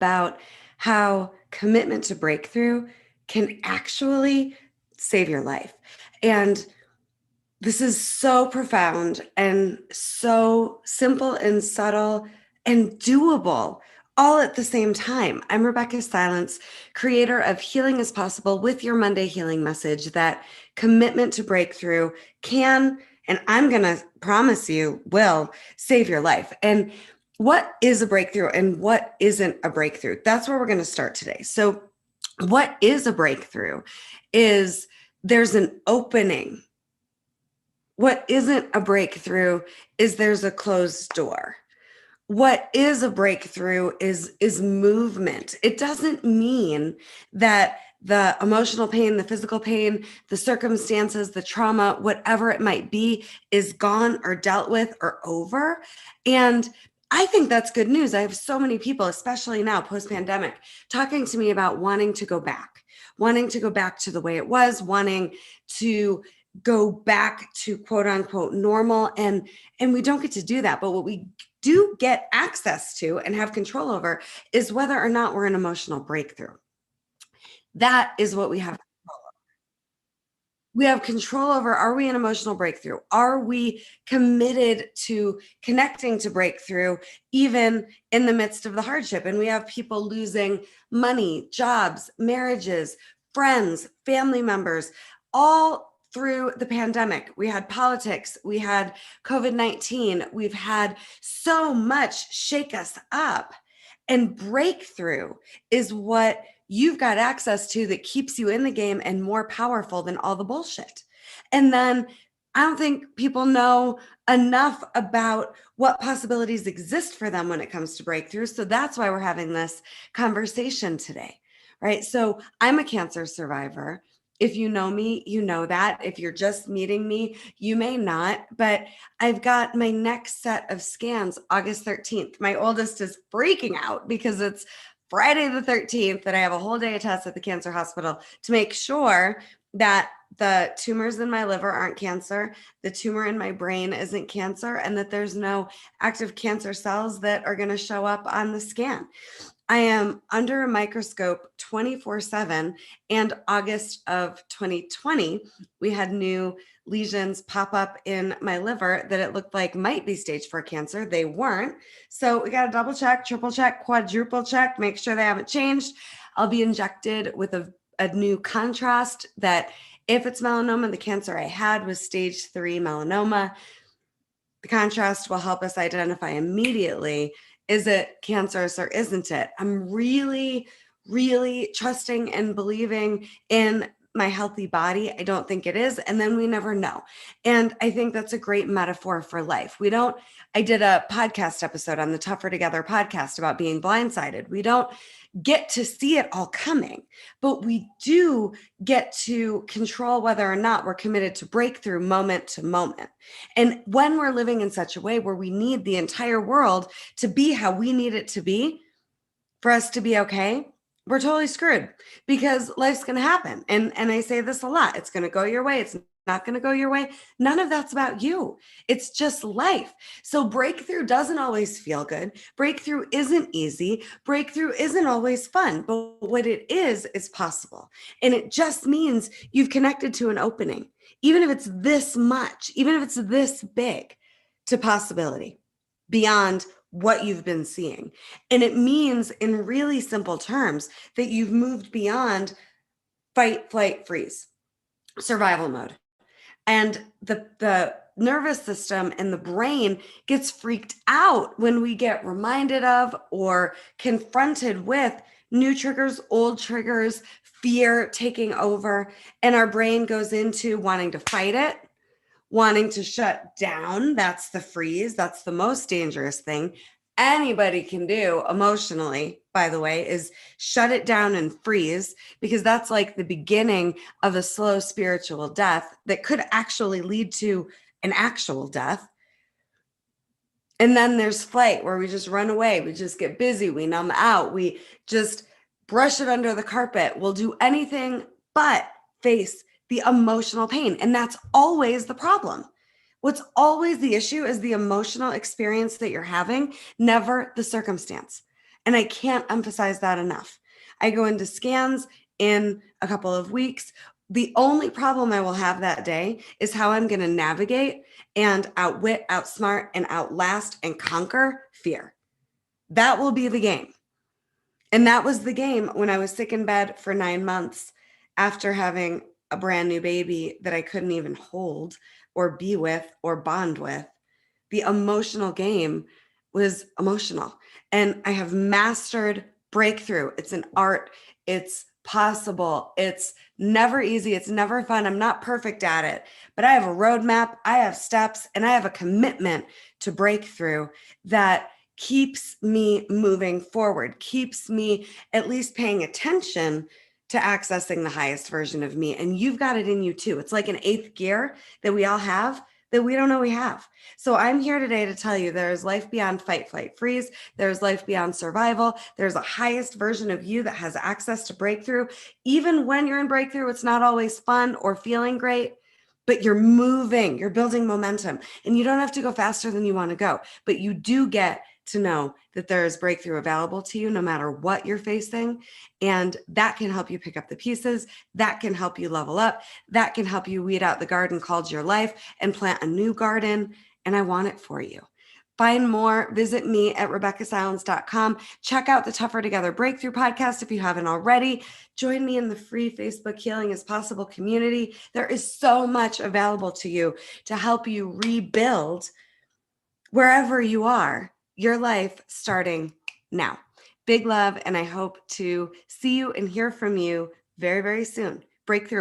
about how commitment to breakthrough can actually save your life. And this is so profound and so simple and subtle and doable all at the same time. I'm Rebeccah Silence, creator of Healing is Possible with your Monday healing message that commitment to breakthrough can, and I'm going to promise you, will save your life. And what is a breakthrough and what isn't a breakthrough? That's where we're going to start today. So, what is a breakthrough is there's an opening. What isn't a breakthrough is there's a closed door. What is a breakthrough is movement. It doesn't mean that the emotional pain, the physical pain, the circumstances, the trauma, whatever it might be, is gone or dealt with or over. And I think that's good news. I have so many people, especially now post-pandemic, talking to me about wanting to go back to the way it was, wanting to go back to quote unquote normal. And we don't get to do that. But what we do get access to and have control over is whether or not we're an emotional breakthrough. That is what we have. We have control over, are we an emotional breakthrough? Are we committed to connecting to breakthrough, even in the midst of the hardship? And we have people losing money, jobs, marriages, friends, family members, all through the pandemic. We had politics, we had COVID-19, we've had so much shake us up. And breakthrough is what you've got access to that keeps you in the game and more powerful than all the bullshit. And then I don't think people know enough about what possibilities exist for them when it comes to breakthroughs. So that's why we're having this conversation today, right? So I'm a cancer survivor. If you know me, you know that. If you're just meeting me, you may not, but I've got my next set of scans August 13th. My oldest is freaking out because it's Friday the 13th that I have a whole day of tests at the cancer hospital to make sure that the tumors in my liver aren't cancer, the tumor in my brain isn't cancer, and that there's no active cancer cells that are going to show up on the scan. I am under a microscope 24/7. And August of 2020, we had new lesions pop up in my liver that it looked like might be stage 4 cancer. They weren't. So we got to double check, triple check, quadruple check, make sure they haven't changed. I'll be injected with a new contrast that if it's melanoma, the cancer I had was stage 3 melanoma. The contrast will help us identify immediately, is it cancerous or isn't it? I'm really, really trusting and believing in my healthy body. I don't think it is. And then we never know. And I think that's a great metaphor for life. I did a podcast episode on the Tougher Together podcast about being blindsided. We don't get to see it all coming, but we do get to control whether or not we're committed to breakthrough moment to moment. And when we're living in such a way where we need the entire world to be how we need it to be for us to be okay, we're totally screwed because life's going to happen. And I say this a lot. It's going to go your way. It's not going to go your way. None of that's about you. It's just life. So breakthrough doesn't always feel good. Breakthrough isn't easy. Breakthrough isn't always fun, but what it is possible. And it just means you've connected to an opening, even if it's this much, even if it's this big, to possibility beyond what you've been seeing. And it means in really simple terms that you've moved beyond fight, flight, freeze, survival mode. And the nervous system and the brain gets freaked out when we get reminded of or confronted with new triggers, old triggers, fear taking over. And our brain goes into wanting to fight it, wanting to shut down. That's the freeze. That's the most dangerous thing anybody can do emotionally, by the way, is shut it down and freeze, because that's like the beginning of a slow spiritual death that could actually lead to an actual death. And then there's flight, where we just run away. We just get busy. We numb out. We just brush it under the carpet. We'll do anything but face the emotional pain. And that's always the problem. What's always the issue is the emotional experience that you're having, never the circumstance. And I can't emphasize that enough. I go into scans in a couple of weeks. The only problem I will have that day is how I'm going to navigate and outwit, outsmart, and outlast and conquer fear. That will be the game. And that was the game when I was sick in bed for 9 months after having a brand new baby that I couldn't even hold or be with or bond with. The emotional game was emotional. And I have mastered breakthrough. It's an art. It's possible. It's never easy. It's never fun. I'm not perfect at it, but I have a roadmap. I have steps, and I have a commitment to breakthrough that keeps me moving forward, keeps me at least paying attention to accessing the highest version of me. And you've got it in you too. It's like an eighth gear that we all have that we don't know we have. So I'm here today to tell you there is life beyond fight, flight, freeze. There's life beyond survival. There's a highest version of you that has access to breakthrough. Even when you're in breakthrough, it's not always fun or feeling great, but you're moving, you're building momentum, and you don't have to go faster than you want to go, but you do get to know that there is breakthrough available to you no matter what you're facing. And that can help you pick up the pieces. That can help you level up. That can help you weed out the garden called your life and plant a new garden. And I want it for you. Find more, visit me at RebeccahSilence.com. Check out the Tougher Together Breakthrough podcast if you haven't already. Join me in the free Facebook Healing is Possible community. There is so much available to you to help you rebuild wherever you are, your life starting now. Big love, and I hope to see you and hear from you very, very soon. Breakthrough.